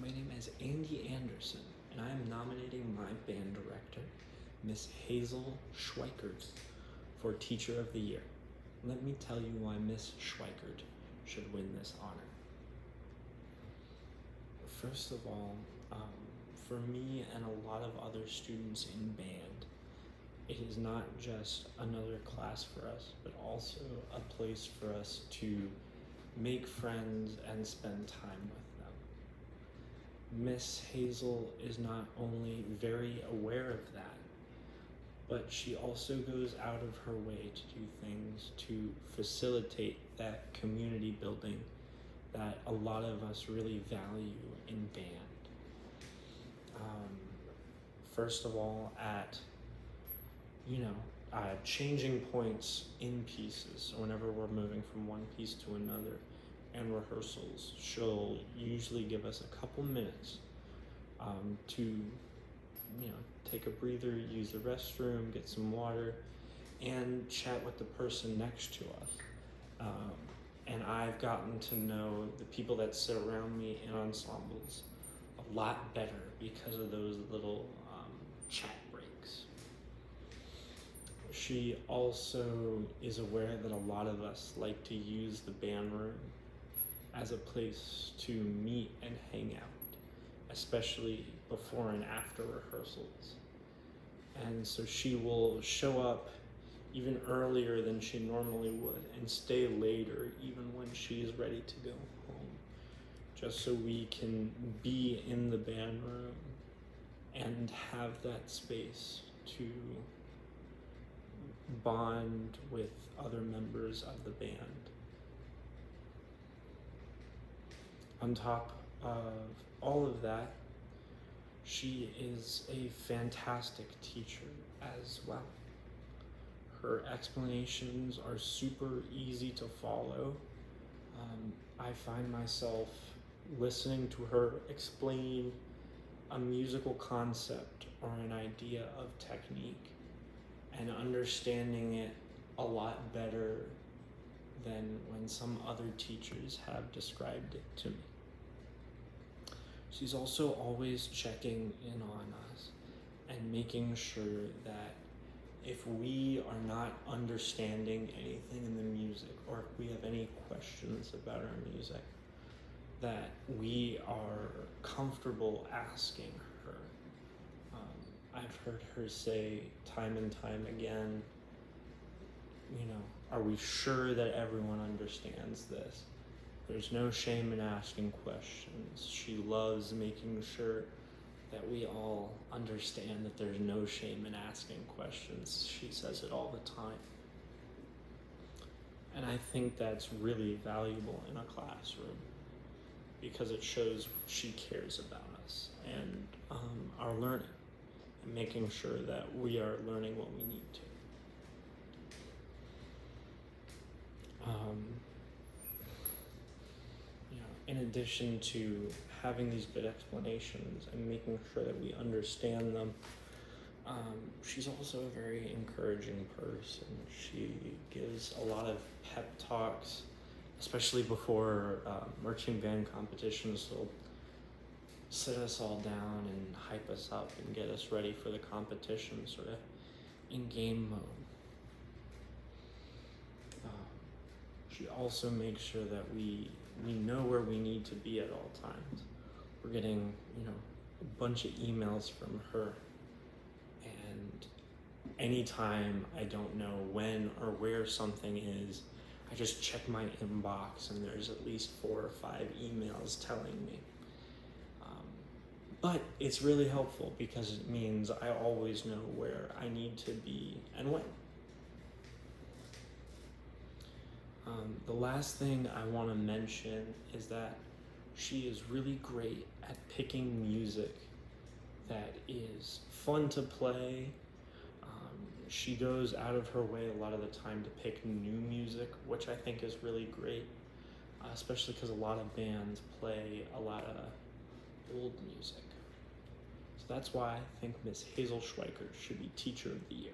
My name is Andy Anderson, and I am nominating my band director, Miss Hazel Schweikert, for Teacher of the Year. Let me tell you why Miss Schweikert should win this honor. First of all, for me and a lot of other students in band, it is not just another class for us, but also a place for us to make friends and spend time with them. Miss Hazel is not only very aware of that, but she also goes out of her way to do things to facilitate that community building that a lot of us really value in band. First of all, at changing points in pieces, whenever we're moving from one piece to another, and rehearsals, she'll usually give us a couple minutes to take a breather, use the restroom, get some water, and chat with the person next to us. And I've gotten to know the people that sit around me in ensembles a lot better because of those little chat breaks. She also is aware that a lot of us like to use the band room as a place to meet and hang out, especially before and after rehearsals. And so she will show up even earlier than she normally would and stay later even when she is ready to go home, just so we can be in the band room and have that space to bond with other members of the band. On top of all of that, she is a fantastic teacher as well. Her explanations are super easy to follow. I find myself listening to her explain a musical concept or an idea of technique and understanding it a lot better than when some other teachers have described it to me. She's also always checking in on us and making sure that if we are not understanding anything in the music, or if we have any questions about our music, that we are comfortable asking her. I've heard her say time and time again, are we sure that everyone understands this? There's no shame in asking questions. She loves making sure that we all understand that there's no shame in asking questions. She says it all the time. And I think that's really valuable in a classroom because it shows she cares about us and our learning and making sure that we are learning what we need to. In addition to having these good explanations and making sure that we understand them, she's also a very encouraging person. She gives a lot of pep talks, especially before marching band competitions. She'll sit us all down and hype us up and get us ready for the competition, sort of in game mode. She also makes sure that we know where we need to be at all times. We're getting, a bunch of emails from her, and anytime I don't know when or where something is, I just check my inbox and there's at least 4 or 5 emails telling me. But it's really helpful because it means I always know where I need to be and when. The last thing I want to mention is that she is really great at picking music that is fun to play. She goes out of her way a lot of the time to pick new music, which I think is really great, especially because a lot of bands play a lot of old music. So that's why I think Miss Hazel Schweikert should be Teacher of the Year.